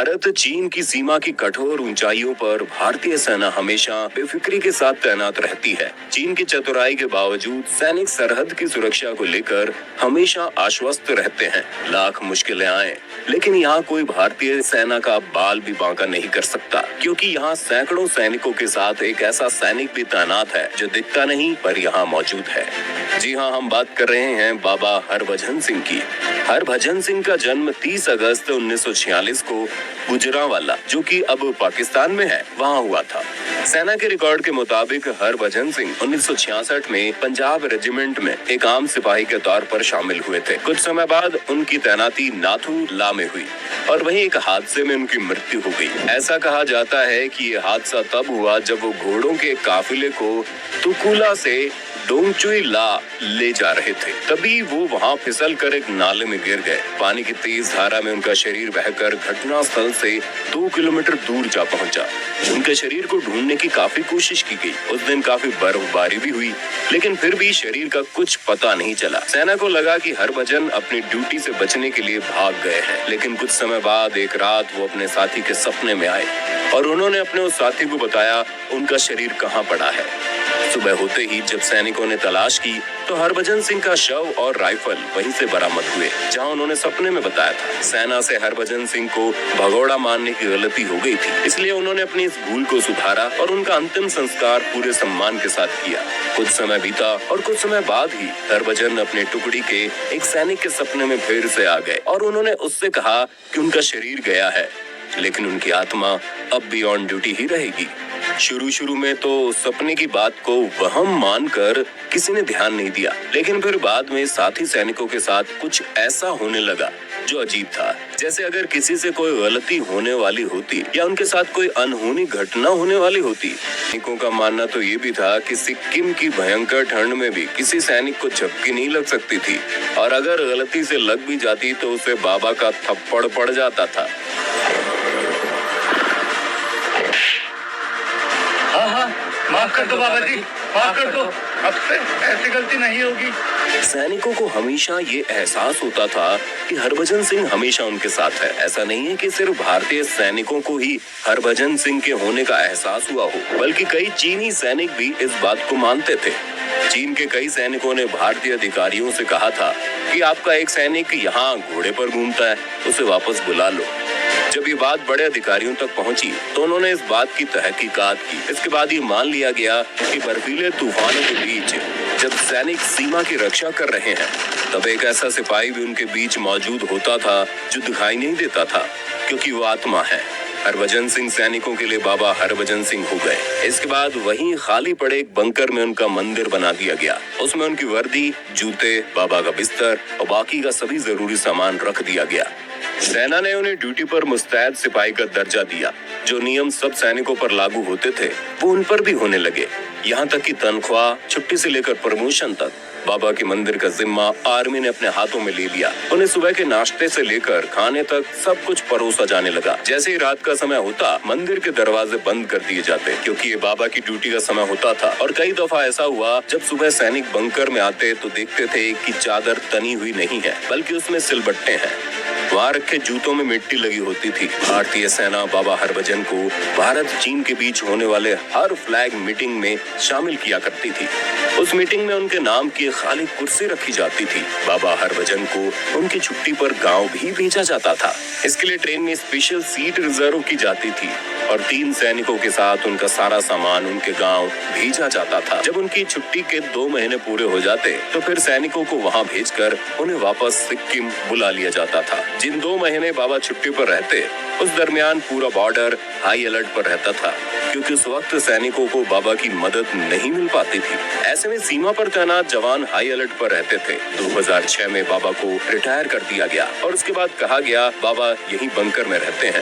भारत चीन की सीमा की कठोर ऊंचाइयों पर भारतीय सेना हमेशा बेफिक्री के साथ तैनात रहती है। चीन की चतुराई के बावजूद सैनिक सरहद की सुरक्षा को लेकर हमेशा आश्वस्त रहते हैं। लाख मुश्किलें आए, लेकिन यहाँ कोई भारतीय सेना का बाल भी बांका नहीं कर सकता, क्योंकि यहाँ सैकड़ों सैनिकों के साथ एक ऐसा सैनिक भी तैनात है जो दिखता नहीं पर यहाँ मौजूद है। जी हाँ, हम बात कर रहे हैं बाबा हरभजन सिंह की। हरभजन सिंह का जन्म 30 अगस्त 1946 को गुजरांवाला, जो कि अब पाकिस्तान में है, वहाँ हुआ था। सेना के रिकॉर्ड के मुताबिक हरभजन सिंह 1966 में पंजाब रेजिमेंट में एक आम सिपाही के तौर पर शामिल हुए थे। कुछ समय बाद उनकी तैनाती नाथू ला में हुई और वहीं एक हादसे में उनकी मृत्यु हो गई। ऐसा कहा जाता है कि ये हादसा तब हुआ जब वो घोड़ों के काफिले को तुकुला से डोंगचुई ला ले जा रहे थे। तभी वो वहां फिसल कर एक नाले में गिर गए। पानी की तेज धारा में उनका शरीर बहकर घटना स्थल से 2 किलोमीटर दूर जा पहुंचा। उनके शरीर को ढूंढने की काफी कोशिश की गई। उस दिन काफी बर्फबारी भी हुई, लेकिन फिर भी शरीर का कुछ पता नहीं चला। सेना को लगा कि हरभजन अपनी ड्यूटी से बचने के लिए भाग गए हैं, लेकिन कुछ समय बाद एक रात वो अपने साथी के सपने में आए और उन्होंने अपने उस साथी को बताया उनका शरीर कहाँ पड़ा है। सुबह होते ही जब सैनिकों ने तलाश की तो हरभजन सिंह का शव और राइफल वहीं से बरामद हुए, जहां उन्होंने सपने में बताया था। सेना से हरभजन सिंह को भगोड़ा मारने की गलती हो गई थी, इसलिए उन्होंने अपनी इस भूल को सुधारा और उनका अंतिम संस्कार पूरे सम्मान के साथ किया। कुछ समय बीता और कुछ समय बाद ही हरभजन अपने टुकड़ी के एक सैनिक के सपने में फिर से आ गए और उन्होंने उससे कहा कि उनका शरीर गया है, लेकिन उनकी आत्मा अब भी ऑन ड्यूटी ही रहेगी। शुरू में तो सपने की बात को वहम मानकर किसी ने ध्यान नहीं दिया, लेकिन फिर बाद में साथी सैनिकों के साथ कुछ ऐसा होने लगा जो अजीब था, जैसे अगर किसी से कोई गलती होने वाली होती या उनके साथ कोई अनहोनी घटना होने वाली होती। सैनिकों का मानना तो ये भी था कि सिक्किम की भयंकर ठंड में भी किसी सैनिक को झपकी नहीं लग सकती थी, और अगर गलती से लग भी जाती तो उसे बाबा का थप्पड़ पड़ जाता था। हाँ, माफ कर दो बाबा जी, माफ कर दो, अब से ऐसी गलती नहीं होगी। सैनिकों को हमेशा ये एहसास होता था कि हरभजन सिंह हमेशा उनके साथ है। ऐसा नहीं है कि सिर्फ भारतीय सैनिकों को ही हरभजन सिंह के होने का एहसास हुआ हो, बल्कि कई चीनी सैनिक भी इस बात को मानते थे। चीन के कई सैनिकों ने भारतीय अधिकारियों से कहा था कि आपका एक सैनिक यहाँ घोड़े पर घूमता है, उसे वापस बुला लो। जब ये बात बड़े अधिकारियों तक पहुंची तो उन्होंने इस बात की तहकीकात की। इसके बाद ये मान लिया गया कि बर्फीले तूफानों के बीच जब सैनिक सीमा की रक्षा कर रहे हैं, तब एक ऐसा सिपाही भी उनके बीच मौजूद होता था जो दिखाई नहीं देता था, क्योंकि वो आत्मा है। हरभजन सिंह सैनिकों के लिए बाबा हरभजन सिंह हो गए। इसके बाद वहीं खाली पड़े एक बंकर में उनका मंदिर बना दिया गया। उसमें उनकी वर्दी, जूते, बाबा का बिस्तर और बाकी का सभी जरूरी सामान रख दिया गया। सेना ने उन्हें ड्यूटी पर मुस्तैद सिपाही का दर्जा दिया। जो नियम सब सैनिकों पर लागू होते थे वो उन पर भी होने लगे, यहाँ तक कि तनख्वाह, छुट्टी से लेकर प्रमोशन तक। बाबा के मंदिर का जिम्मा आर्मी ने अपने हाथों में ले लिया। उन्हें सुबह के नाश्ते से लेकर खाने तक सब कुछ परोसा जाने लगा। जैसे ही रात का समय होता, मंदिर के दरवाजे बंद कर दिए जाते, क्योंकि ये बाबा की ड्यूटी का समय होता था। और कई दफा ऐसा हुआ, जब सुबह सैनिक बंकर में आते तो देखते थे कि चादर तनी हुई नहीं है, बल्कि उसमें सिलबट्टे हैं। वहाँ रखे जूतों में मिट्टी लगी होती थी। भारतीय सेना बाबा हरभजन को भारत चीन के बीच होने वाले हर फ्लैग मीटिंग में शामिल किया करती थी। उस मीटिंग में उनके नाम की खाली कुर्सी रखी जाती थी। बाबा हरभजन को उनकी छुट्टी पर गांव भी भेजा जाता था। इसके लिए ट्रेन में स्पेशल सीट रिजर्व की जाती थी और 3 सैनिकों के साथ उनका सारा सामान उनके गांव भेजा जाता था। जब उनकी छुट्टी के 2 महीने पूरे हो जाते तो फिर सैनिकों को वहां भेजकर उन्हें वापस सिक्किम बुला लिया जाता था। जिन 2 महीने बाबा छुट्टी पर रहते, उस दरमियान पूरा बॉर्डर हाई अलर्ट पर रहता था, क्योंकि उस वक्त सैनिकों को बाबा की मदद नहीं मिल पाती थी। ऐसे में सीमा पर तैनात जवान हाई अलर्ट पर रहते थे। 2006 में बाबा को रिटायर कर दिया गया और उसके बाद कहा गया बाबा यहीं बंकर में रहते हैं।